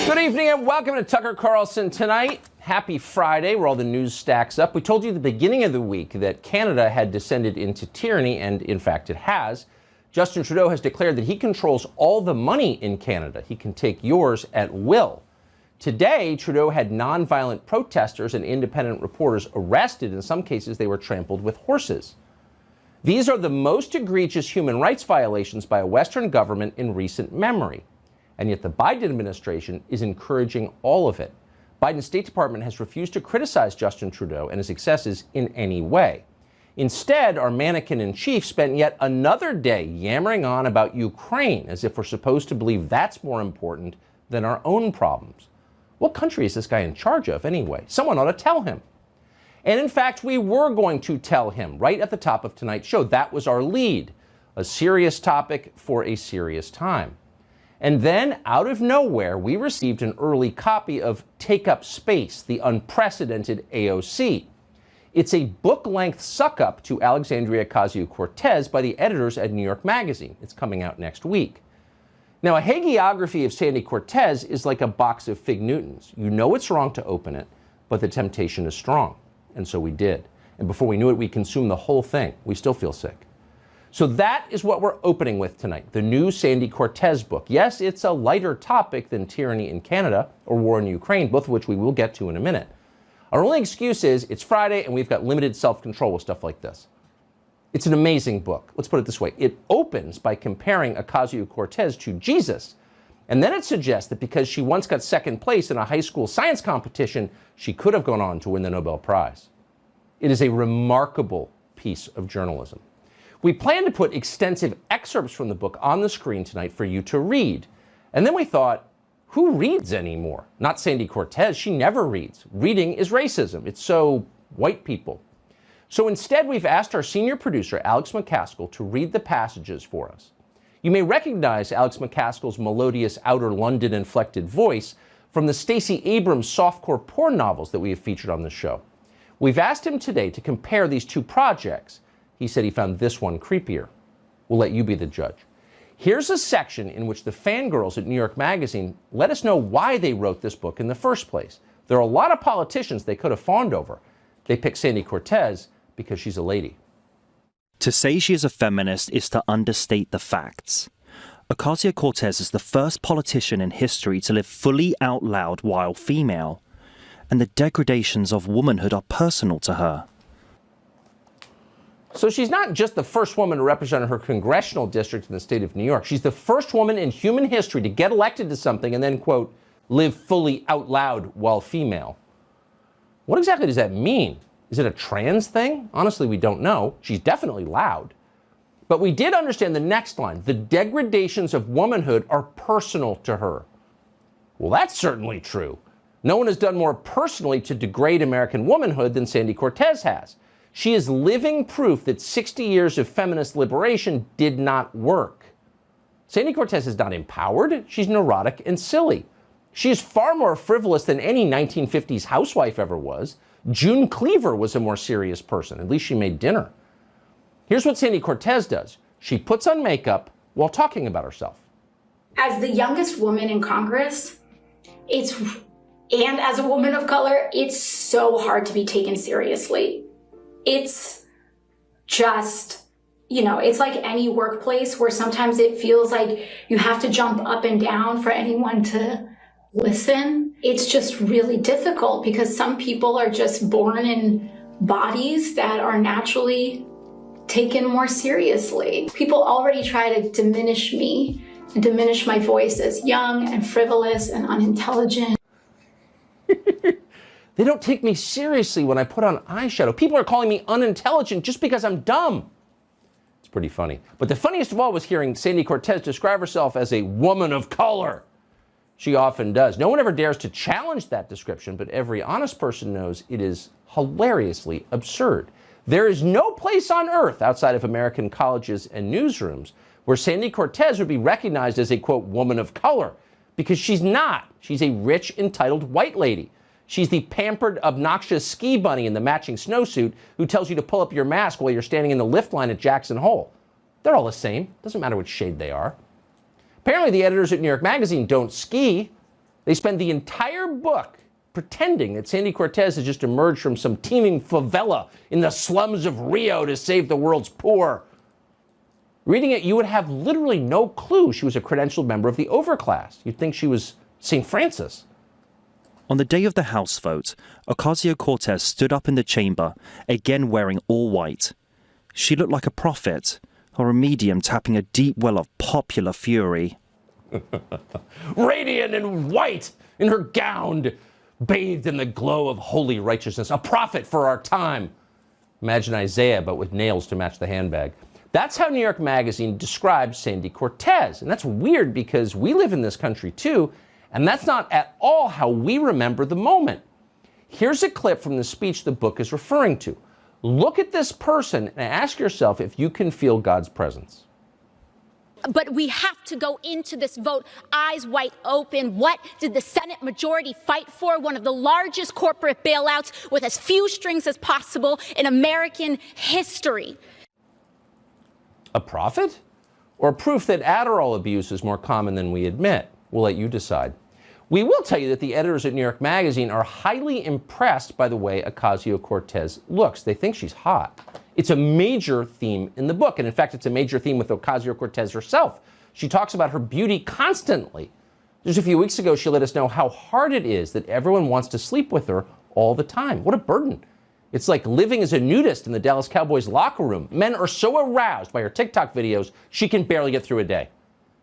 Good evening and welcome to Tucker Carlson Tonight. Happy Friday, where all the news stacks up. We told you at the beginning of the week that Canada had descended into tyranny, and in fact it has. Justin Trudeau has declared that he controls all the money in Canada. He can take yours at will. Today, Trudeau had nonviolent protesters and independent reporters arrested. In some cases, they were trampled with horses. These are the most egregious human rights violations by a Western government in recent memory. And yet the Biden administration is encouraging all of it. Biden's State Department has refused to criticize Justin Trudeau and his excesses in any way. Instead, our mannequin-in-chief spent yet another day yammering on about Ukraine, as if we're supposed to believe that's more important than our own problems. What country is this guy in charge of, anyway? Someone ought to tell him. And in fact, we were going to tell him right at the top of tonight's show. That was our lead. A serious topic for a serious time. And then, out of nowhere, we received an early copy of Take Up Space, the unprecedented AOC. It's a book-length suck-up to Alexandria Ocasio-Cortez by the editors at New York Magazine. It's coming out next week. Now, a hagiography of Sandy Cortez is like a box of Fig Newtons. You know it's wrong to open it, but the temptation is strong. And so we did. And before we knew it, we consumed the whole thing. We still feel sick. So that is what we're opening with tonight, the new Sandy Cortez book. Yes, it's a lighter topic than tyranny in Canada or war in Ukraine, both of which we will get to in a minute. Our only excuse is it's Friday and we've got limited self-control with stuff like this. It's an amazing book. Let's put it this way. It opens by comparing Ocasio-Cortez to Jesus. And then it suggests that because she once got second place in a high school science competition, she could have gone on to win the Nobel Prize. It is a remarkable piece of journalism. We plan to put extensive excerpts from the book on the screen tonight for you to read. And then we thought, who reads anymore? Not Sandy Cortez. She never reads. Reading is racism. It's so white people. So instead, we've asked our senior producer, Alex McCaskill, to read the passages for us. You may recognize Alex McCaskill's melodious outer London-inflected voice from the Stacey Abrams softcore porn novels that we have featured on the show. We've asked him today to compare these two projects. He said he found this one creepier. We'll let you be the judge. Here's a section in which the fangirls at New York Magazine let us know why they wrote this book in the first place. There are a lot of politicians they could have fawned over. They picked Sandy Cortez because she's a lady. To say she is a feminist is to understate the facts. Ocasio-Cortez is the first politician in history to live fully out loud while female. And the degradations of womanhood are personal to her. So she's not just the first woman to represent her congressional district in the state of New York. She's the first woman in human history to get elected to something and then, quote, live fully out loud while female. What exactly does that mean? Is it a trans thing? Honestly, we don't know. She's definitely loud. But we did understand the next line. The degradations of womanhood are personal to her. Well, that's certainly true. No one has done more personally to degrade American womanhood than Sandy Cortez has. She is living proof that 60 years of feminist liberation did not work. Sandy Cortez is not empowered. She's neurotic and silly. She is far more frivolous than any 1950s housewife ever was. June Cleaver was a more serious person. At least she made dinner. Here's what Sandy Cortez does. She puts on makeup while talking about herself. As the youngest woman in Congress, and as a woman of color, it's so hard to be taken seriously. It's just, it's like any workplace where sometimes it feels like you have to jump up and down for anyone to listen. It's just really difficult because some people are just born in bodies that are naturally taken more seriously. People already try to diminish me and diminish my voice as young and frivolous and unintelligent. They don't take me seriously when I put on eyeshadow. People are calling me unintelligent just because I'm dumb. It's pretty funny. But the funniest of all was hearing Sandy Cortez describe herself as a woman of color. She often does. No one ever dares to challenge that description, but every honest person knows it is hilariously absurd. There is no place on earth outside of American colleges and newsrooms where Sandy Cortez would be recognized as a, quote, woman of color, because she's not. She's a rich, entitled white lady. She's the pampered, obnoxious ski bunny in the matching snowsuit who tells you to pull up your mask while you're standing in the lift line at Jackson Hole. They're all the same. Doesn't matter which shade they are. Apparently, the editors at New York Magazine don't ski. They spend the entire book pretending that Sandy Cortez has just emerged from some teeming favela in the slums of Rio to save the world's poor. Reading it, you would have literally no clue she was a credentialed member of the overclass. You'd think she was St. Francis. On the day of the House vote, Ocasio-Cortez stood up in the chamber, again wearing all white. She looked like a prophet, or a medium tapping a deep well of popular fury. Radiant and white in her gown, bathed in the glow of holy righteousness, a prophet for our time. Imagine Isaiah, but with nails to match the handbag. That's how New York Magazine describes Sandy Cortez. And that's weird because we live in this country too, and that's not at all how we remember the moment. Here's a clip from the speech the book is referring to. Look at this person and ask yourself if you can feel God's presence. But we have to go into this vote eyes wide open. What did the Senate majority fight for? One of the largest corporate bailouts with as few strings as possible in American history. A prophet? Or proof that Adderall abuse is more common than we admit? We'll let you decide. We will tell you that the editors at New York Magazine are highly impressed by the way Ocasio-Cortez looks. They think she's hot. It's a major theme in the book, and in fact, it's a major theme with Ocasio-Cortez herself. She talks about her beauty constantly. Just a few weeks ago, she let us know how hard it is that everyone wants to sleep with her all the time. What a burden. It's like living as a nudist in the Dallas Cowboys locker room. Men are so aroused by her TikTok videos, she can barely get through a day.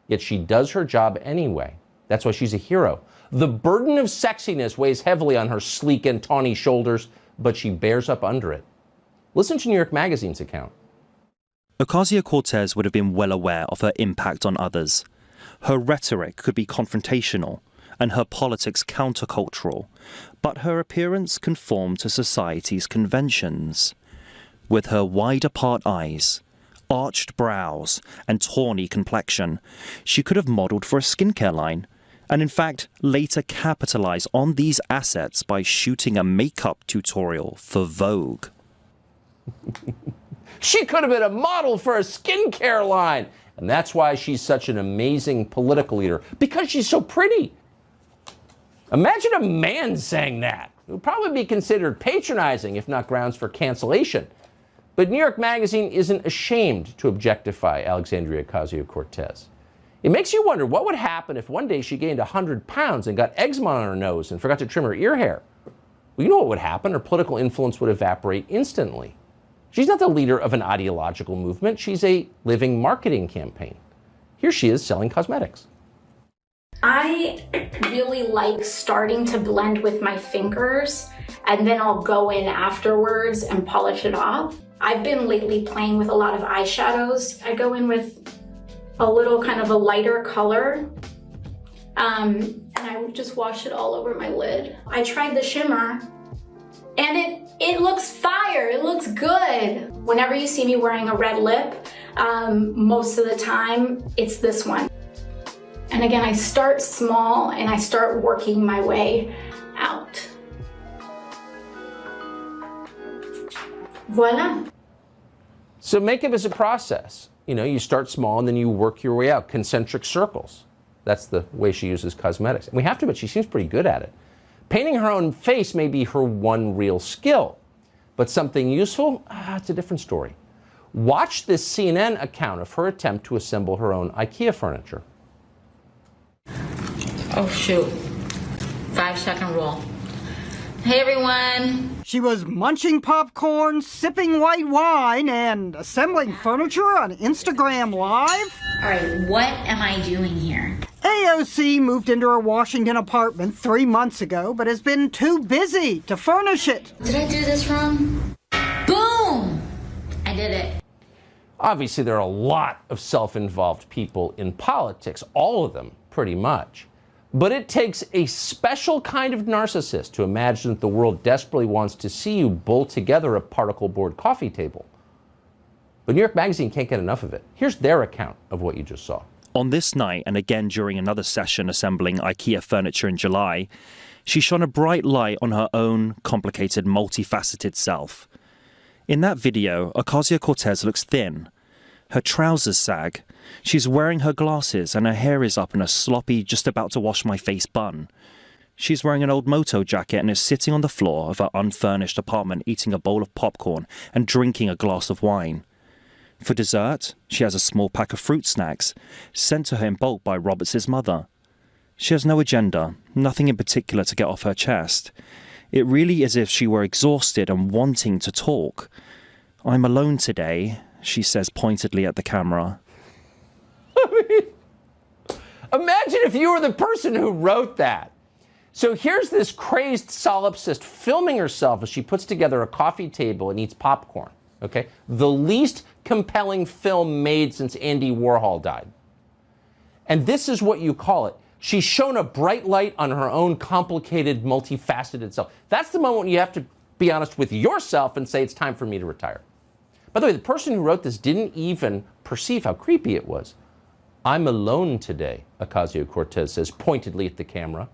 Yet she does her job anyway. That's why she's a hero. The burden of sexiness weighs heavily on her sleek and tawny shoulders, but she bears up under it. Listen to New York Magazine's account. Ocasio-Cortez would have been well aware of her impact on others. Her rhetoric could be confrontational and her politics countercultural, but her appearance conformed to society's conventions. With her wide-apart eyes, arched brows, and tawny complexion, she could have modelled for a skincare line, and in fact later capitalised on these assets by shooting a makeup tutorial for Vogue. She could have been a model for a skincare line. And that's why she's such an amazing political leader, because she's so pretty. Imagine a man saying that. It would probably be considered patronizing, if not grounds for cancellation. But New York Magazine isn't ashamed to objectify Alexandria Ocasio-Cortez. It makes you wonder what would happen if one day she gained 100 pounds and got eczema on her nose and forgot to trim her ear hair. Well, you know what would happen? Her political influence would evaporate instantly. She's not the leader of an ideological movement. She's a living marketing campaign. Here she is selling cosmetics. I really like starting to blend with my fingers, and then I'll go in afterwards and polish it off. I've been lately playing with a lot of eyeshadows. I go in with a little kind of a lighter color, and I just wash it all over my lid. I tried the shimmer, and it looks fire, it looks good. Whenever you see me wearing a red lip, most of the time, it's this one. And again, I start small and I start working my way out. Voila. So makeup is a process. You know, you start small and then you work your way out, concentric circles. That's the way she uses cosmetics. And we have to, but she seems pretty good at it. Painting her own face may be her one real skill, but something useful, it's a different story. Watch this CNN account of her attempt to assemble her own IKEA furniture. Oh shoot, 5-second rule. Hey everyone. She was munching popcorn, sipping white wine, and assembling furniture on Instagram Live? Alright, what am I doing here? AOC moved into her Washington apartment 3 months ago, but has been too busy to furnish it. Did I do this wrong? Boom! I did it. Obviously, there are a lot of self-involved people in politics, all of them, pretty much. But it takes a special kind of narcissist to imagine that the world desperately wants to see you bolt together a particle board coffee table. But New York Magazine can't get enough of it. Here's their account of what you just saw. On this night, and again during another session assembling IKEA furniture in July, she shone a bright light on her own complicated, multifaceted self. In that video, Ocasio-Cortez looks thin. Her trousers sag, She's wearing her glasses and her hair is up in a sloppy, just about to wash my face bun. She's wearing an old moto jacket and is sitting on the floor of her unfurnished apartment eating a bowl of popcorn and drinking a glass of wine. For dessert, she has a small pack of fruit snacks, sent to her in bulk by Roberts' mother. She has no agenda, nothing in particular to get off her chest. It really is as if she were exhausted and wanting to talk. "I'm alone today," she says pointedly at the camera. Imagine if you were the person who wrote that. So here's this crazed solipsist filming herself as she puts together a coffee table and eats popcorn. Okay? The least compelling film made since Andy Warhol died. And this is what you call it. She's shown a bright light on her own complicated, multifaceted self. That's the moment when you have to be honest with yourself and say, it's time for me to retire. By the way, the person who wrote this didn't even perceive how creepy it was. "I'm alone today," Ocasio-Cortez says pointedly at the camera.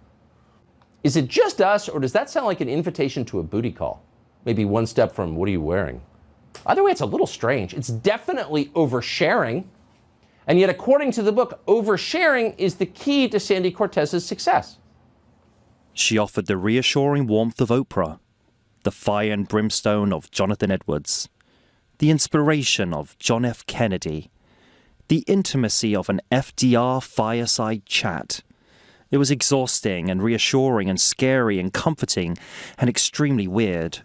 Is it just us, or does that sound like an invitation to a booty call? Maybe one step from, "What are you wearing?" Either way, it's a little strange. It's definitely oversharing. And yet, according to the book, oversharing is the key to Sandy Cortez's success. She offered the reassuring warmth of Oprah, the fire and brimstone of Jonathan Edwards, the inspiration of John F. Kennedy, the intimacy of an FDR fireside chat. It was exhausting and reassuring and scary and comforting and extremely weird.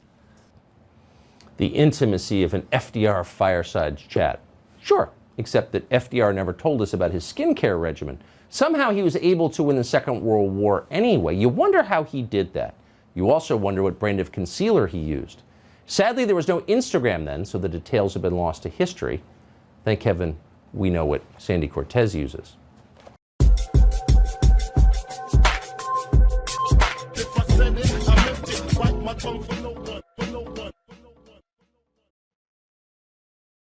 The intimacy of an FDR fireside chat. Sure, except that FDR never told us about his skincare regimen. Somehow he was able to win the Second World War anyway. You wonder how he did that. You also wonder what brand of concealer he used. Sadly, there was no Instagram then, so the details have been lost to history. Thank heaven we know what Sandy Cortez uses. If I said it, I meant it. Bite my tongue for no one.